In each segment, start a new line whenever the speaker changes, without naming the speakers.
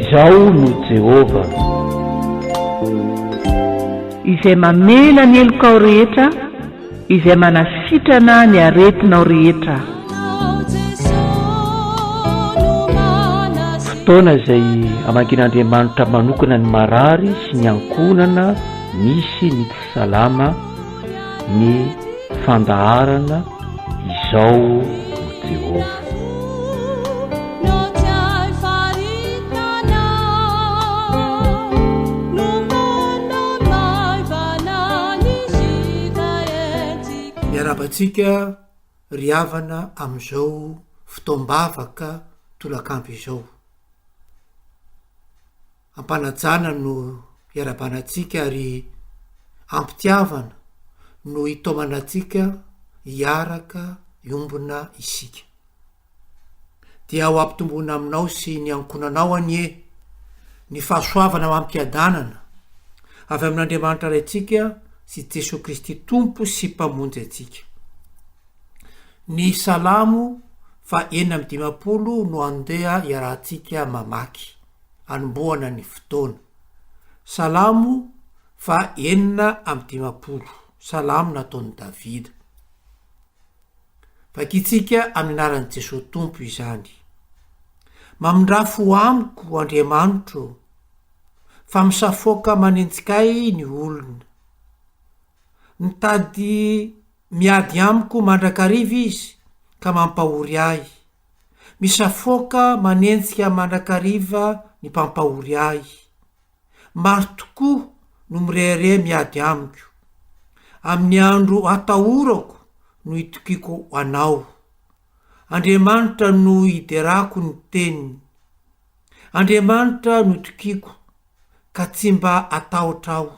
izao no Jehova
izay mamela ny elokao rehetra, izay manasitrana ny aretinao rehetra.
fotoana izay amankin'Andriamanitra manokana ny marary sy ny ankonana misy ny tsy salama, ny fandaharana. Izao no Jehova.
miarabantsika ry havana amin'izao fotoam-bavaka tolakandro izao. Ampanajana no iarabanantsika ary ampitiavana no hitomanantsika hiaraka iombona isika. Dia ho ampitombona aminao sy ny ankonanao anie ny fahasoavana mampiadanana avy amin'Andriamanitra raintsika sy Jesosy Kristy tompo sy mpamonjy atsika. Ny salamo 4:10 no andeha iarahantsika mamaky anomboana ny fotoana. Salamo 4:10, salamo nataon'i Davida. Vakitsika amin'ny anaran'i Jesosy tompo izany. Mamindrafo amiko Andriamanitro, fa misafoaka manenjikay ny olona. Nitady miady amiko mandrakariva izy ka mampahory ahy. Misafoaka manenjika mandrakariva ny mpampahory ahy. Maro tokoa no mirehare miady amiko. Amin'ny andro atahorako no itokiko anao. Andriamanitra no iderako ny teniny. Andriamanitra no itokiko ka tsy mba atahotra aho.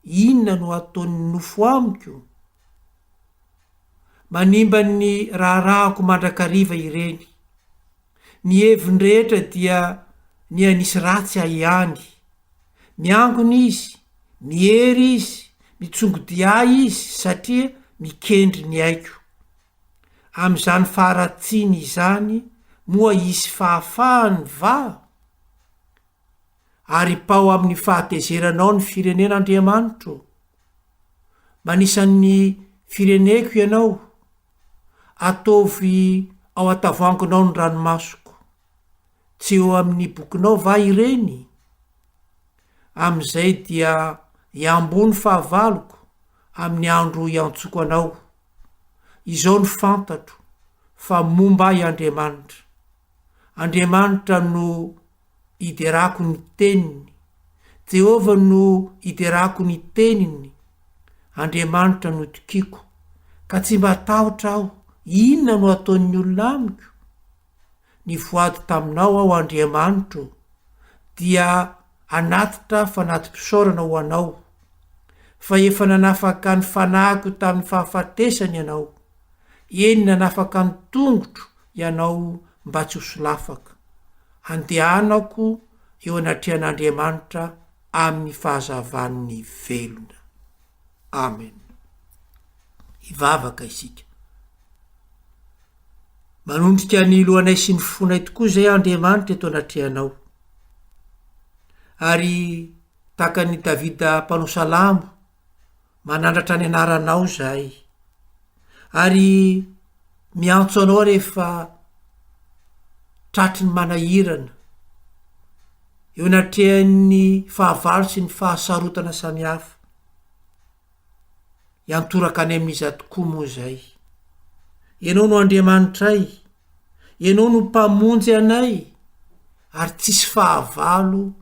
Inona no ataony nofo amiko? Manimba ny raharahako mandrakariva ireny. Ny hevin-drehetra dia ny anisy ratsy ahy ihany. Miangona izy, mihery izy, mitsongodia izy satria mikendry ny aiko. Amin'izany faharatsiny izany moa isy fahafahany va? Ary pao amin'ny fahatezeranao ny firenen'Andriamanitro. Manisan'ny fireneko ianao, ataovy ao an-tavoangonao ny ranomasoko. Tsy eo amin'ny bokinao va ireny? Amin'izay dia iambony fahavaloko amin'ny andro iantsoko anao. Izao ny fantatro fa momba i Andriamanitra. Andriamanitra no iderako ny teniny. Jehova no iderako ny teniny. Andriamanitra no itokiko ka tsy mba tahotra aho. Inona no ataon'ny olona amiko? Ny voady taminao ao Andriamanitro dia anatitra fanatim-pisaorana ho anao. Fa efa nanafaka ny fanahiko tamin'ny fahafatesany ianao. Eny nanafaka ny tongotro ianao mba tsy ho solafaka. Andehanako eo anatrehan'Andriamanitra amin'ny fahazavan'ny velona. Amen. Ivavaka isika. Manondrika ny lohanay sy ny fonay tokoa zay Andriamanitra eto anatrehanao. Ary taka ny Davida mpanao salamo, manandratra ny anaranao zay. Ary miantso anao rehefa tratry ny manahirana. Eo anatrehan'ny fahavalo sy ny fahasarotana samihafa. Iantoraka any amin'iza tokoa moa zay. Ianao no Andriamanitray, ianao no mpamonjy anay, ary tsisy fahavalo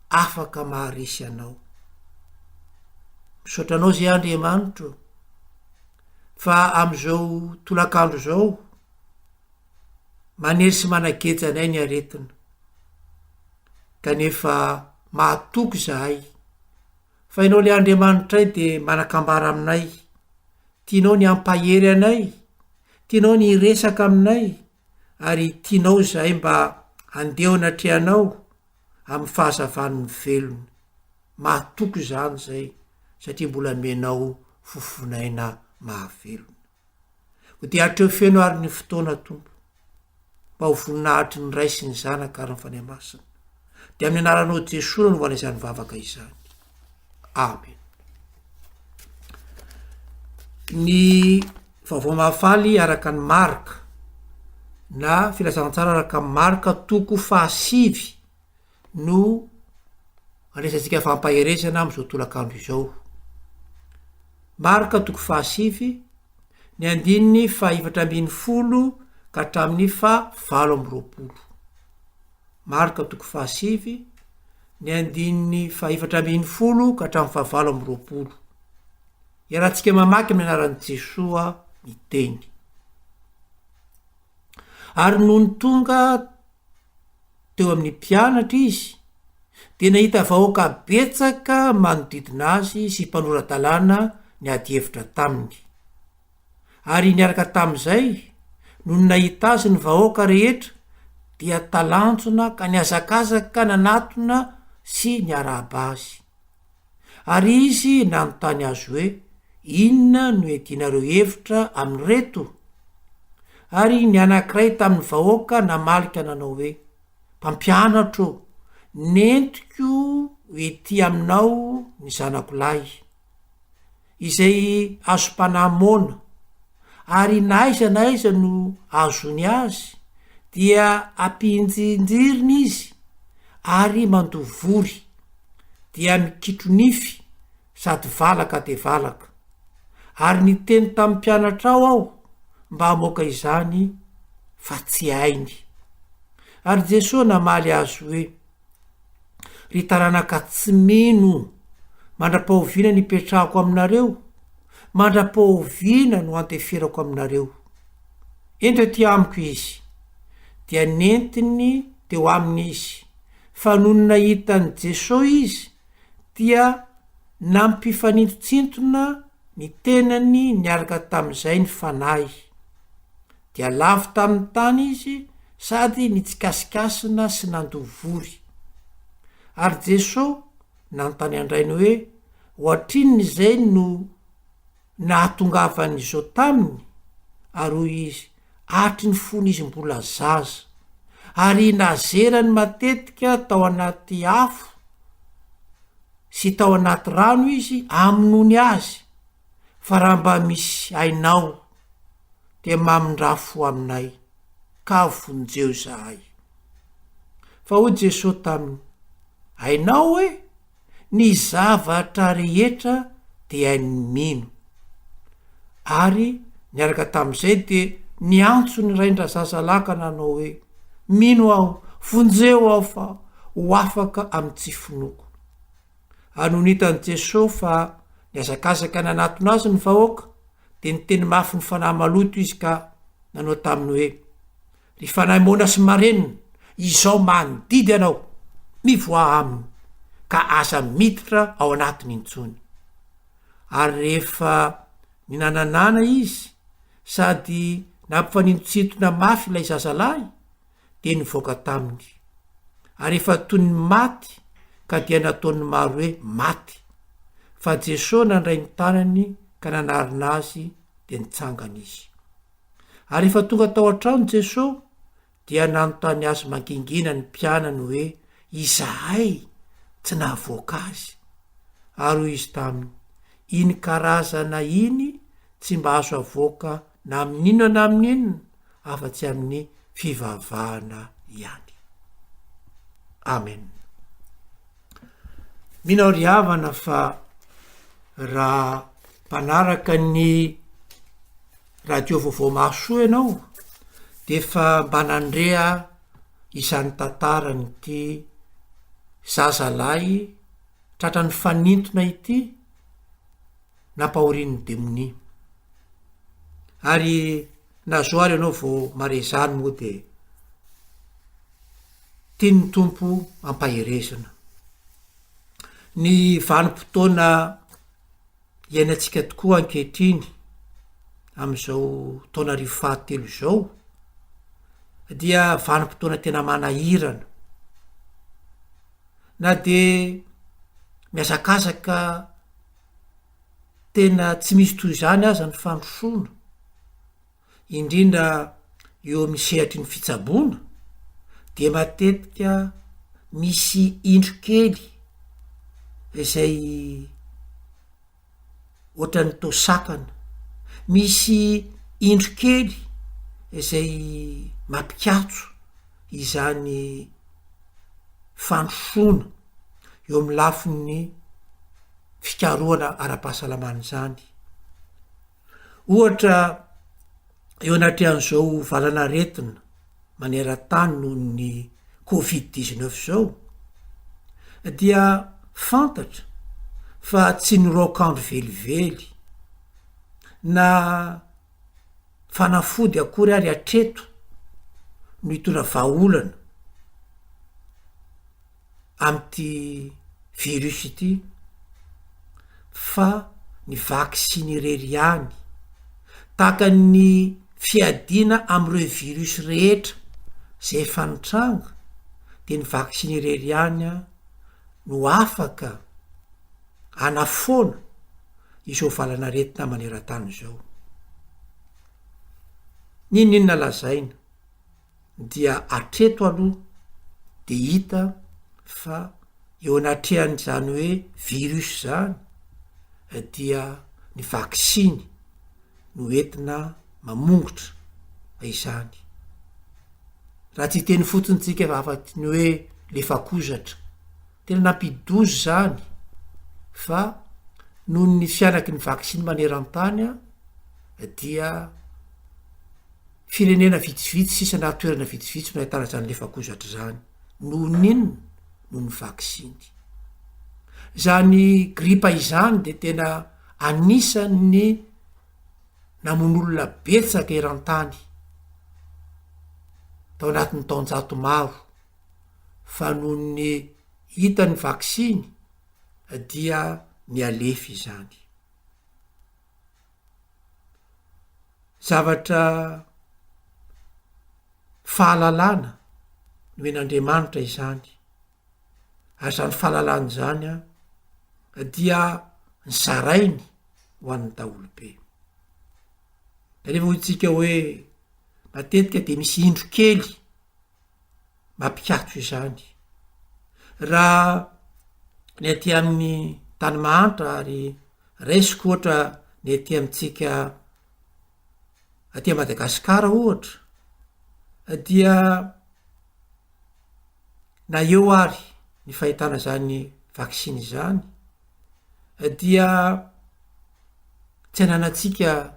afaka maharesy anao. Misaotra anao zay Andriamanitro, fa am'izao tolakandro zao, manery sy manageja anay ny aretina. Kanefa mahatoky zahay, fa ianao le Andriamanitray de manakambara aminay, tianao ny ampahery anay, tianao ny resaka aminay, ary tianao zahay mba andeo anatrehanao amin'ny fahazavan'ny velona. Mahatoky zany zay, satria mbola menao fofonaina mahavelona. Ho dia atreo feno ary ny fotoana tompo, mba ho voninahitry ny ray sy ny zanaka ary ny fanahy masina. de amin'ny anaranao jesosy no voana izany vavaka izany. Amen. Ny vaovao mahafaly araka ny marika na filazantsara araka ny marika toko 5 no anesantsika fampaheresana am'izao tolakandro izao. Marika toko 5 ny 410 ka hatramin'ny 20. Marika toko 5 ny 410 ka hatramin'ny 20. Iarahantsika mamaky amin'ny anaran'i Jesoa miteny. Ary noho ny tonga teo amin'ny mpianatra izy, de nahita vahoaka betsaka manodidina azy sy mpanorandalàna ny ady hevitra taminy. Ary niaraka tam'izay, noho ny nahita azy ny vahoaka rehetra, dia talanjona ka niazakazaka nanatona sy niarahaba azy. Ary izy nanontany azy hoe, inona no edinareo hevitra amin'reto? Ary ny anankiray tamin'ny vahoaka namalika nanao hoe, mpampianatro, nentiko ety aminao ny zanako lahy, izay azo mpanamoana, ary naiza naiza no azony azy, dia ampinjinjiriny izy, ary mandovory, dia mikitro nify, sady valaka de valaka. Ary niteny tamin'ny mpianatra aho mba hamoaka izany fa tsy hainy. Ary Jesosy namaly azy hoe, ry taranaka tsy mino, mandra-pahoviana ny ipetrahako aminareo, mandra-pahoviana no anteferako aminareo. Ento ty amiko izy, dia nentiny teo aminy izy, fa noho ny nahitany Jesosy izy, dia nampifanintsintsintona ny tenany niaraka tam'izay ny fanahy. Dia lafo tamin'ny tany izy, sady nitsikasikasina sy nandovory. Ary Jesosy nanontany andrainy hoe, hoatrininy izay no nahatongavany izao taminy? Ary hoy izy, atry ny fony izy mbola zaza, ary nazerany matetika tao anaty afo sy tao anaty rano izy aminony azy, fa raha mba misy ainao, de mamindra-fo aminay, ka vonjeo zahay. Fa hoy Jesosy taminy, ainao hoe, ny zavatra rehetra de hainy mino. Ary niaraka tam'izay de niantso ny raindra zazalaka nanao hoe, mino aho, vonjeo aho fa ho afaka amin'ny tsy finoko. Anonitany Jesosy fa niazakazaka nanatona azy ny vahoaka, de niteny mafy ny fanahy maloto izy ka nanao taminy hoe, ry fanahy mona sy marenina, izao mandidy anao, mivoa aminy, ka aza miditra ao anatiny intsony. Ary rehefa ninananana izy, sady nampifanintosintona mafy ilay zazalahy, de nivoaka taminy. Ary efa toy ny maty, ka dia nataony maro hoe maty. Fa Jesosy nandray ny tanany ka nanarina azy de nitsangana izy. Ary efa tonga tao an-trano Jesosy, dia nanontany azy mangingina ny mpianany hoe, izahay tsy nahavoaka azy? Ary hoy izy taminy, iny karazana iny tsy mba azo avoaka na amin'inona na amin'inona, afa-tsy amin'ny fivavahana ihany. Amen. Minao ry havana fa raha mpanaraka ny radio vaovao mahasoa ianao, de fa mba nandrea izany tantarany ity zazalahy tratra ny fanintona ity, nampahorin'ny demoni. Ary nazoary ianao vao mare zany moa de tiany tompo ampaheresana. Ny vanim-potoana iainantsika tokoa ankehitriny, am'izao taona 2023 izao, dia vanim-potoana tena manahirana. Na de miazakazaka tena tsy misy toy izany aza ny fandrosoana, indrindra eo amin'ny sehatry ny fitsaboana, de matetika misy indro kely izay ohatrany tosakana, misy indro kely izay mampikatso izany fandrosoana eo amy lafiny fikaroana ara-pahasalamana zany. Ohatra eo anatrehan'izao valanaretina maneran-tany noho ny Covid-19 zao dia fantatra fa tsy niraokandro velively na fanafody akory ary atreto no hitondra vahaolana amty virus ity fa ny vaksiny irery ihany, tahaka ny fiadiana am'ireo virus rehetra zay fanitranga de ny vaksiny irery ihany no afaka anafoana izao valanaretina maneran-tany zao. Ninona lazaina dia atreto aloha de hita fa eo anatrehan'izany hoe virus zany dia ny vaksiny no entina mamongotra izany. Raha tsy teny fotsiny tsika fa afaky ny hoe le fakozatra tena nampidozy zany fa noho ny fianaky ny vaksiny maneran-tany dia firenena vitsivitsy sisa na toerana vitsivitsy no ahitana zany le fakozatra zany noho ninona noho ny vaksiny. Zany gripa izany de tena anisan'ny namon'olona betsaka eran-tany tao anatin'ny taonjato maro fa noho ny hitany vaksiny dia ny alefy izany. Zavatra fahalalana no men'Andriamanitra izany ary zany fahalalana zany dia ny zarainy ho an'ny daholobe. Rehefa hoytsika hoe matetika de misy indro kely mampikatso izany, raha ny aty amin'ny tany mahantra ary raisiko ohatra ny aty amitsika aty Madagasikara ohatra dia na eo ary ny fahitana zany vaksiny zany dia tsy ananatsika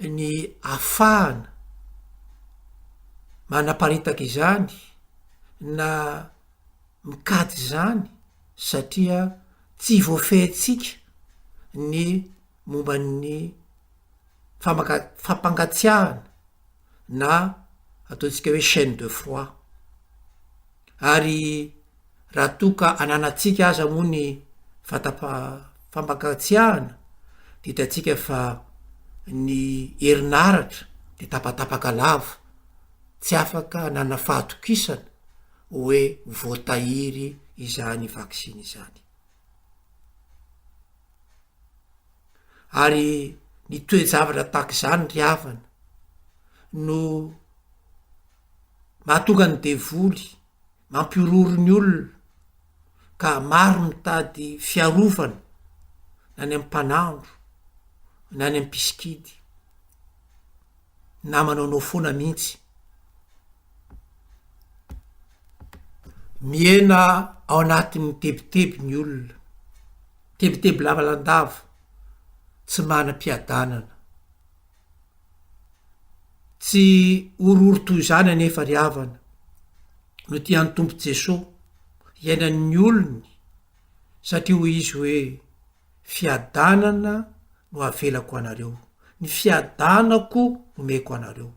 ny afahana manaparitaka izany na mikady zany satria tsy voafehitsika ny momban'ny fampangatsiahana na ataotsika hoe chaîne de froid. Ary raha toka ananatsika aza moa ny fampangatsiahana de hitatsika fa ny herinaratra de tapatapaka lava tsy afaka nana fahatokisana hoe voatahiry izany vaksiny izany. Ary ny toe-javatra tahaka izany ry havana no mahatonga ny devoly mampiororo ny olona ka maro mitady fiarovana na ny am'mpanandro na ny am'mpisikidy na manaonao foana mihitsy. Miena ao anatin'ny tebiteby ny olona, tebiteby lavalandava tsy manam-piadanana. Tsy ororo toy izany anefa ry havana no tian'ny tompo Jesosy iainan'ny olony satria hoy izy hoe fiadanana no avelako anareo, ny fiadanako no meko anareo.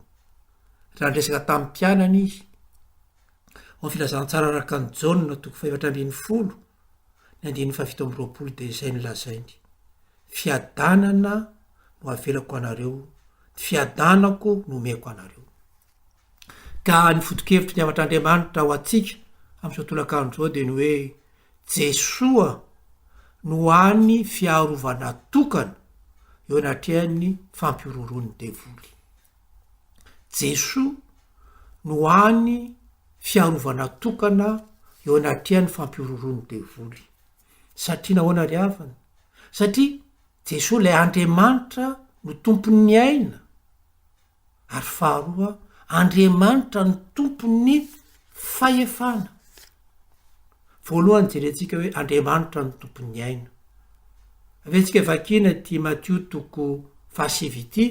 Raha ndresaka tamin'ny mpianana izy ao filazantsara araka ny Jaona 2:11 ny 9:17 de zay ny lazainy. Fiadanana no avelako anareo, fiadanako no meko anareo. Ka ny foto-kevitry ny avatr'Andriamanitra ho atsika am'izao tolakandro zao de ny hoe Jesoa no any fiarovana tokana eo anatrehany fampiororon'ny devoly. Jesoa no any fiarovana tokana eo anatria ny fampiororony devoly satria nahoana ry havana satria jesosy lay andriamanitra no tompon'ny aina ary faharoa andriamanitra ny tompony fahefana voalohany jerentsika hoe andriamanitra ny tompon'ny aina avetsika vakina ty Matio toko fahasivity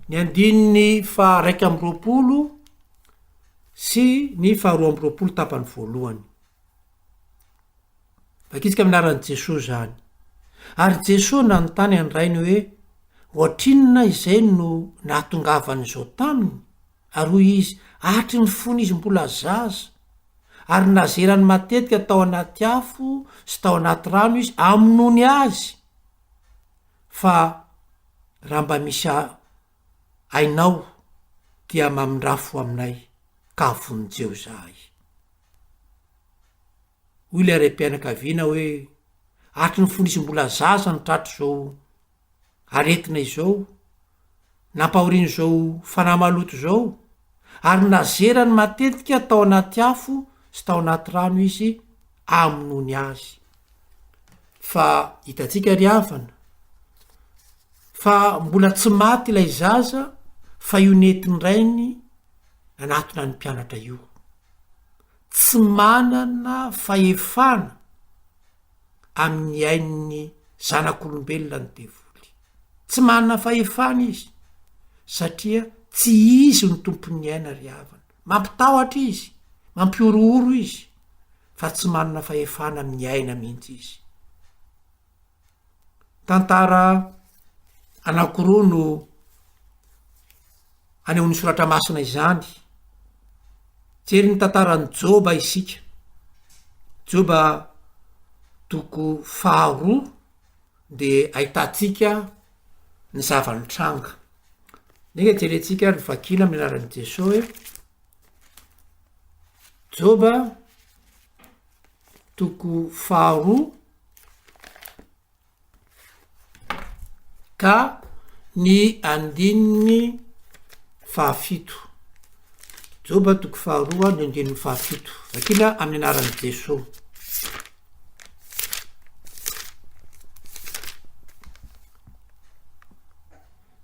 ny andininy fa 1:20 sy ny fa 2:20 tapany voalohany vakitsika aminaran'i Jesosy zany ary Jesosy nanontany andrainy hoe ohatrinona izay no nahatongavany zao taminy ary hoy izy atry ny fony izy mbola zaza ary nazerany matetika tao anaty afo sy tao anaty rano izy aminony azy fa raha mba misy ainao dia mamindrafo aminay ka vonjeo zahay hoy le aream-pianakaviana hoe atry ny fony izy mbola zaza ny tratro zao aretina izao nampahoriany zao fanahy maloto zao ary nazerany matetika tao anaty afo sy tao anaty rano izy aminony azy fa hitatsika ry havana fa mbola tsy maty ilay zaza fa io netiny rainy nanatona ny mpianatra io tsy manana fahefana amin'ny ain'ny zanak'olombelona ny devoly tsy manana fahefana izy satria tsy izy ny tompon'ny aina ry havana mampitahotra izy mampiorooro izy fa tsy manana fahefana amin'ny aina mihitsy izy tantara anakiroa no anehoany soratra masina izany jery ny tantarany Joba isika Joba toko 2 de ahitatsika ny zavany tranga nega jerentsika ry vakina amin'ny anaran'i Jesosy hoe Joba toko 2 ka ny andininy 7 Joba toko 2 ny andininy 7 vakina amin'ny anaran'i Jesosy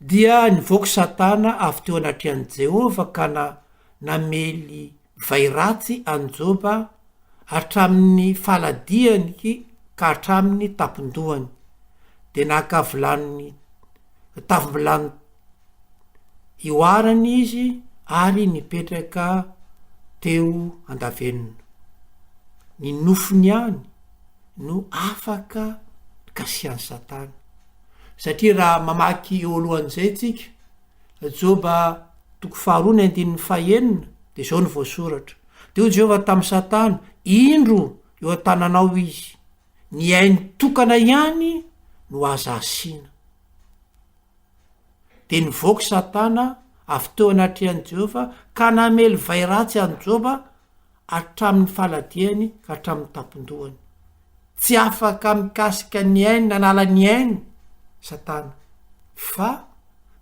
dia nivoaka Satana avy teo anatrehan'i Jehova ka namely vairatsy any Joba hatramin'ny faladiany ka hatramin'ny tapindohany de nakavilany tavimbilany ioarany izy ary nipetraka teo andavenona ny nofony any no afaka kasiany Satana satria raha mamaky eo alohan'izay tsika Joba toko 2 ny andininy 9 de zao ny voasoratra de ho Jehova tamin'ny Satana indro eo an-tananao izy ny ainy tokana ihany no aza asiana de nivoaka Satana avy teo anatrehan'i Jehova ka namely vairatsy any Joba hatramin'ny faladiany ka hatramin'ny tapindohany tsy afaka mikasika ny ainy nanala ny ainy Satana fa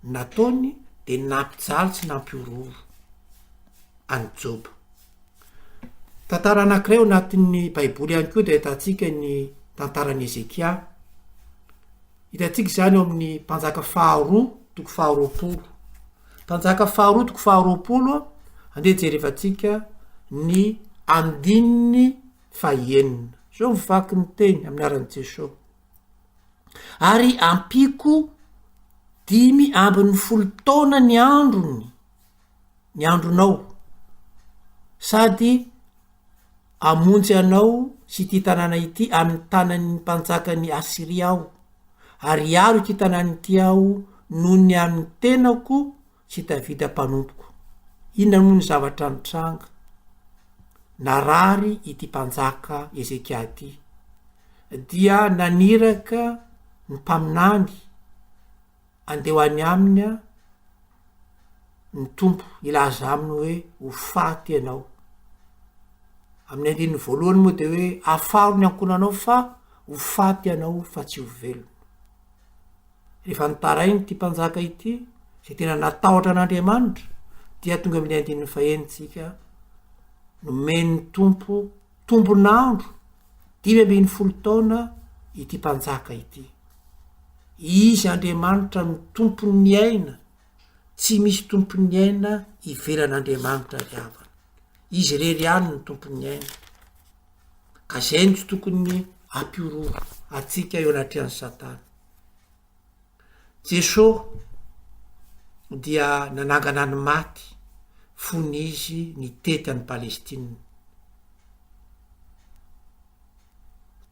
nataony de nampijaly tsy nampiororo any Joba tantara anankiray ao anatin'ny baiboly ihany koa de ahitatsika ny tantaran'i Ezekia hitatsika zany eo amin'ny mpanjaka 2 toko 20 mpanjaka 2 toko 20 andeha jerefatsika ny andininy 9 zao mivaky ny teny amin'ny aran'i Jesosy ary ampiko 10 taona ny andronao sady amonjy anao sy ty tanàna ity amin'ny tanan'ny mpanjakany Asiria aho ary iaro ity tanàna ity aho noho ny amin'ny tenako sy Davida mpanompoko inona moa ny zavatra nitranga narary ity mpanjaka Ezekia ty dia naniraka ny mpaminany andehoany aminy ny tompo ilaza aminy hoe ho faty ianao amin'ny andininy voalohany moa de hoe afaro ny ankonanao fa ho faty ianao fa tsy ho velono rehefa nitarainy ty mpanjaka ity zay tena natahotra an'Andriamanitra dia tonga amin'ny andininy 9 tsika nomeny tompo tombonandro 5 taona ity mpanjaka ity. Izy Andriamanitra no tompony ny aina, tsy misy tompony ny aina ivelan'Andriamanitra ry havana. Izy rery any ny tompony aina, ka zay no tsy tokony ampioroa atsika eo anatrehan'ny Satana. Jesosy dia nanangana ny maty fony izy nitety any Palestina.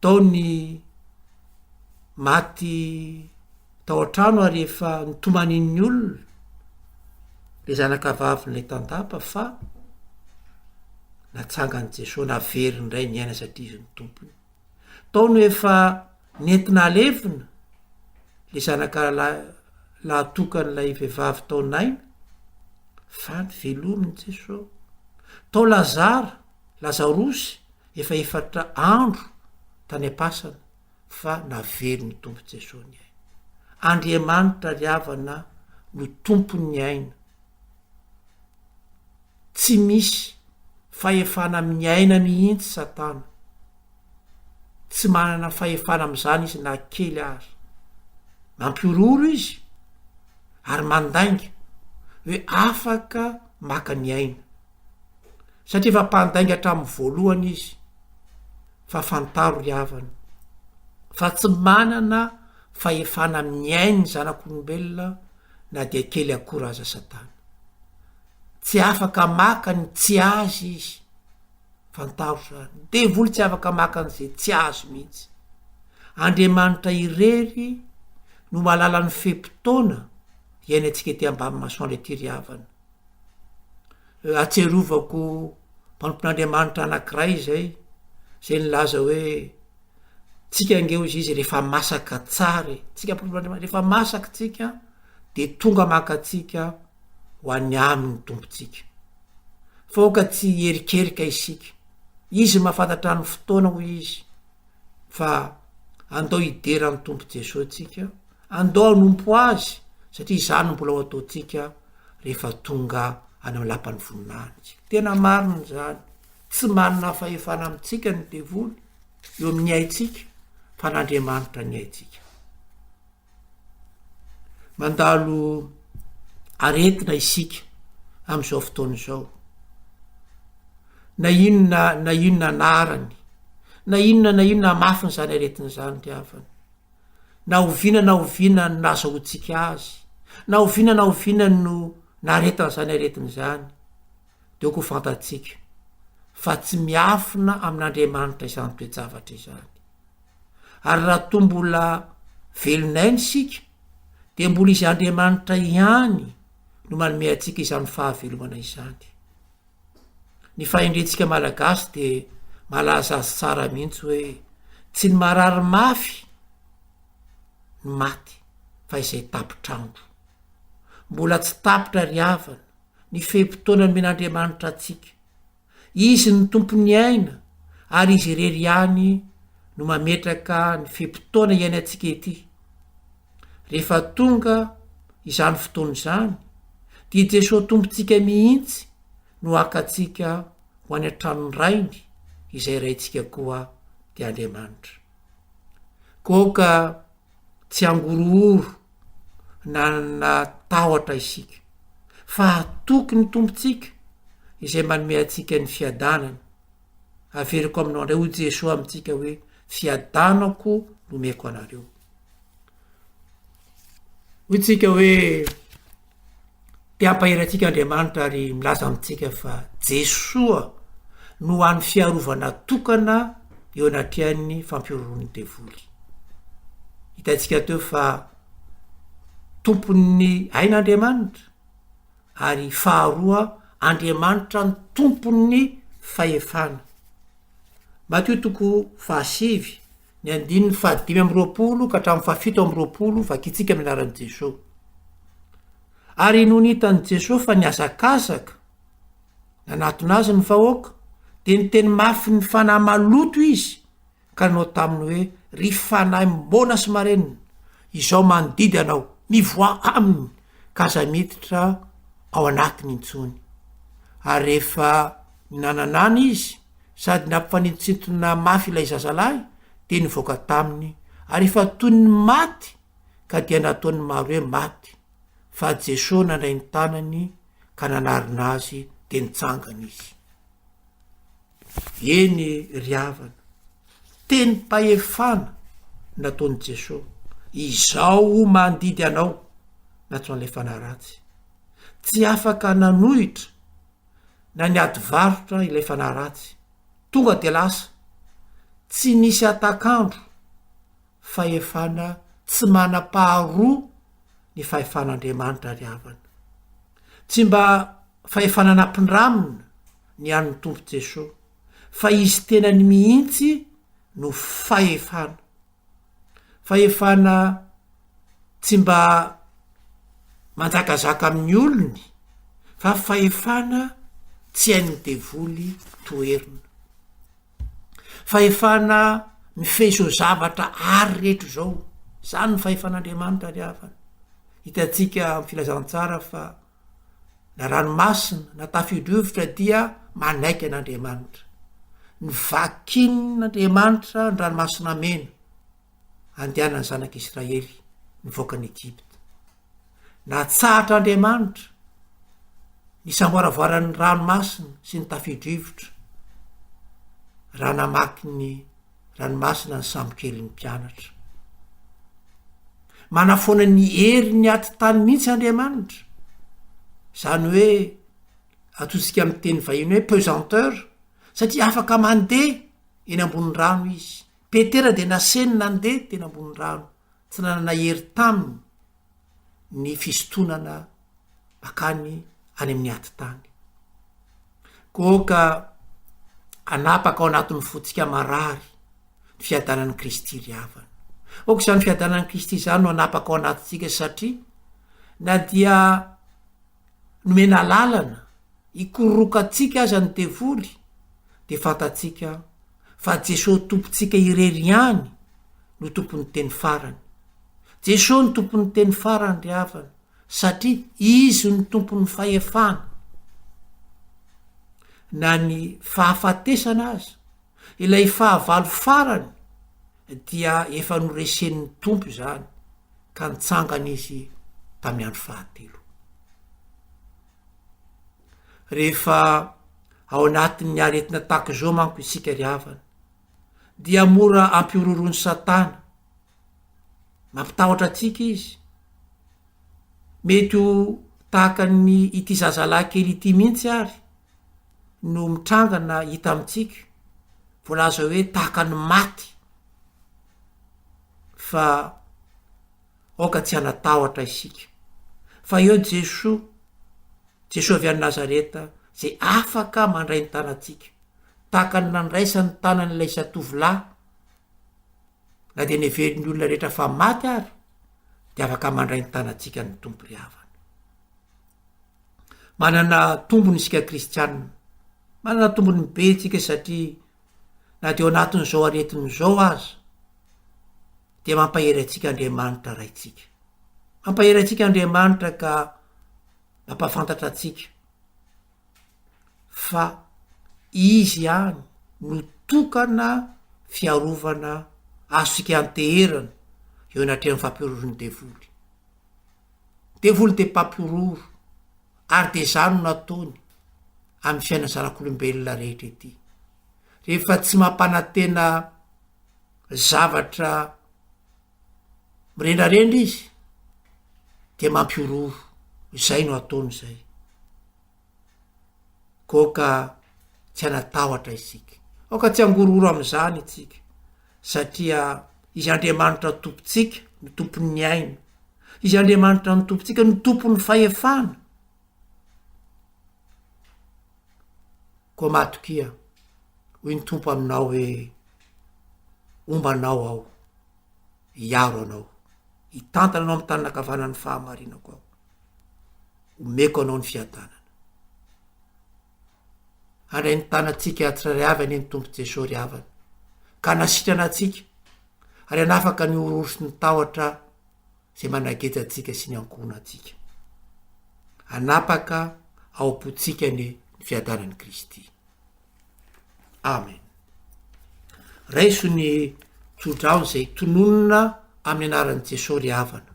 Tao ny maty tao an-trano ary efa nitomanin'ny olona le zanakavaviny tandapa fa natsangany Jesosy naveriny ray ny aina satria izy ny tompony. Tao no efa nentina levina le zanaka lahatokan'ilay vehivavy tao 9 fa nyvelominy Jesosy. Tao Lazarosy efa 4 andro tany am-pasana fa naveriny ny tompo Jesosy ny aina. Andriamanitra ry havana no tompony ny aina. Tsy misy fahefana amin'ny aina mihitsy Satana. Tsy manana fahefana am'izany izy na kely azy. Mampiororo izy ary mandainga hoe afaka maka ny aina. Satria efa mpandainga hatramin'ny voalohany izy fa fantaro ry havana fa tsy manana fahefana amin'ny aina ny zanak'olombelona na dia kely akory aza Satana. Tsy afaka maka ny tsy azy izy. Fantaro zany. Devoly tsy afaka maka an'izay tsy azy mihitsy. Andriamanitra irery no malala ny fepotona iaina antsika ety ambamy masoandro ety ry havana. Atserovako mpanompon'Andriamanitra anankiray zay nilaza hoe tsika angeo izy rehefa masaka tsara, tsika mpanompon'Andriamanitra rehefa masaka tsika de tonga maka tsika ho any aminy tompontsika. Foka tsy erikerika isika. Izy mahafantatra ny fotoana ho izy fa andao idera ny tompo Jesosy tsika, andao anompo azy satria izany mbola ho ataotsika rehefa tonga any amin'ny lapan'ny voninahiny tsika. Tena marina zany. Tsy manana fahefana amintsika ny devoly eo amin'ny aitsika fa n'Andriamanitra ny aitsika. Mandalo aretina isika am'izao fotoana izao. Na inona anarany, na inona mafiny zany aretina zany ry havana. Na oviana no nazahoantsika azy, na oviana no naretana zany aretina zany, de ko fantatsika fa tsy miafina amin'Andriamanitra izany toe-javatra izany. Ary raha toa mbola velonainy sika de mbola izy Andriamanitra ihany no manome atsika izany fahavelomana izany. Ny fahendrentsika malagasy de malaza azy tsara mihitsy hoe tsy ny marary mafy ny maty fa izay tapitrandro. Mbola tsy tapitra ry havana ny fehimpotoana nomen'Andriamanitra atsika. Izy ny tompony aina ary izy irery ihany no mametraka ny fehimpotoana iaina atsika ety. Rehefa tonga izany fotoana izany dia Jesosy tompontsika mihitsy no akatsika ho any an-tranony rainy izay raintsika koa ty Andriamanitra. Koka tsy angorohoro na tahotra isika fa atoky ny tompontsika izay manome atsika ny fiadanana. Averiko aminao andray ho Jesosy amintsika hoe fiadanako nomeko anareo. Hoy-tsika hoe te hampaherantsika Andriamanitra ary milaza amintsika fa Jesosy no an'ny fiarovana tokana eo anatrehan'ny fampiororon'ny devoly. Hitantsika teo fa tompon'ny ain'Andriamanitra ary faharoa Andriamanitra ny tompon'ny fahefana. Mateo 7:5 ny 5:20 ka hatramin'ny 7:20 vakitsika amin'ny anaran'i Jesosy. Ary no nitany Jesosy fa niazakazaka nanatona azy ny vahoaka de ny teny mafy ny fanahy maloto izy ka nanao taminy hoe ry fanahy mona sy marenina izao manodidy anao mivoa aminy ka aza miditra ao anatiny intsony. Ary rehefa nananany izy sady nampifanitsintona mafy ilay zazalahy de nivoaka taminy ary efa tony ny maty ka dia nataony maro hoe maty fa jesosy nandray ny tanany ka nanarina azy de nitsangana izy. Eny ry havana, teny mpahefana nataony jesosy, izao mandidy anao na tsy an'ilay fanaratsy, tsy afaka nanohitra na niady varotra ilay fanaratsy, tonga de lasa tsy nisy atakandro fahefana tsy manam-paharoa ny fahefan'Andriamanitra ry havana. Tsy mba fahefana nampindramina ny an'ny tompo jesosy, fa izy tena ny mihitsy no fahefana. Fahefana tsy mba manjakazaka amin'ny olony, fa fahefana tsy hain'ny devoly toerina. Fahefana mifeso zavatra ary rehetra zao, zany ny fahefan'Andriamanitra ry havana. Hitatsika amin'ny filazantsara fa na ranomasina na tafio-drivotra dia manaiky an'Andriamanitra. Ny vakinin'Andriamanitra ny ranomasina mena andehanany zanak'Israely nivoaka ny Egypta. Natsahatra Andriamanitra ny samboaravoaran'ny ranomasina sy ny tafio-drivotra raha namaky ny ranomasina ny sambokely ny mpianatra. Manafoana ny hery ny aty tany mihitsy Andriamanitra, zany hoe atotsika amin'ny teny vahiny hoe pesanteur, satria afaka mandeha eny ambon'ny rano izy. Petera de naseny nandeha teny ambon'ny rano, tsy nanana hery taminy ny fisontonana makany any amin'ny aty tany. Koka anapaka ao anatin'ny fotsika marary ny fiadanan'ny Kristy ry havana. Ok zany fiadanan'ny Kristy zany no anapaka ao anatintsika, satria na dia nomena lalana hikororokatsika aza ny devoly, de fantatsika fa Jesosy tompontsika irery ihany no tompon'ny teny farany. Jesosy ny tompon'ny teny farany ry havana, satria izy ny tompon'ny fahefana. Na ny fahafatesana aza, ilay fahavalo farany dia efa noresen'ny tompo zany ka nitsangana izy tamin'ny andro fahatelo. Rehefa ao anatin'ny aretina tahaka zao manko isika ry havana, dia mora ampiororony Satana, mampitahotra atsika izy. Mety ho tahaka ny ity zazalahy kely ity mihitsy ary no mitrangana hita amitsika, voalaza hoe tahaka ny maty, fa oka tsy hanatahotra isika. Fa eo Jesosy avy any Nazareta zay afaka mandray ny tanatsika, tahaka ny nandraisany tanan'ilay zatovolahy, na de neveriny olona rehetra fa maty ary, de afaka mandray ny tanatsika ny tompo ry havana. Manana tombony isika kristianina, manana tombony be tsika, satria na de ao anatin'izao aretin'izao aza de mampahery atsika Andriamanitra raitsika. Mampahery atsika Andriamanitra ka mampafantatra atsika fa izy ihany no tokana fiarovana azosika anteherana eo anatrehan'ny fampiororon'ny devoly. Devoly de mpampiororo, ary de zany no nataony amin'ny fiainany zanak'olombelona rehetra ety. Rehefa tsy mampanantena zavatra mirendrarendra izy, de mampiororo, izay no ataony zay. Koka tsy hanatahotra isika, oka tsy angororo am'izany itsika, satria izy Andriamanitra no tompontsika, no tompon'ny aina. Izy Andriamanitra no tompontsika, no tompon'ny fahefana. Koa matokia hoy ny tompo aminao hoe ombanao aho, iaro anao, hitantana anao amin'ny tanana ankavanan'ny fahamarinako aho, omeko anao ny fiadanana. Andray ny tanatsika tsirairay avy any ny tompo Jesosy ry havana, ka nasitrana atsika ary anafaka ny ororo sy ny tahotra zay manageja atsika sy ny ankona atsika. Anapaka ao am-potsika ny fiadanan'i Kristy. amen. raiso ny tsodrao zay tononona amin'ny anaran'i jesosy ry havana.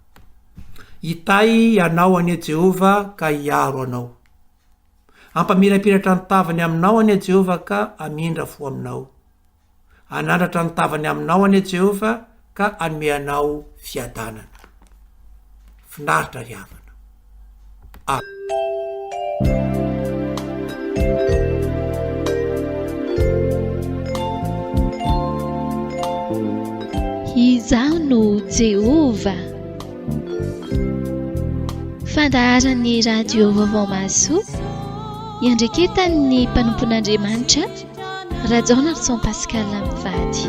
Hitay ianao any a Jehova ka hiaro anao. Ampamirapiratra ny tavany aminao any a Jehova ka amindra fo aminao. Anandratra ny tavany aminao any a Jehova ka anome anao fiadanana. Finaritra ry havana.
Izaho no Jehova. Fandaharan'ny radio vaovao maso iandreketan'ny mpanompon'Andriamanitra Rajaona Rizon Pascal Lamivady.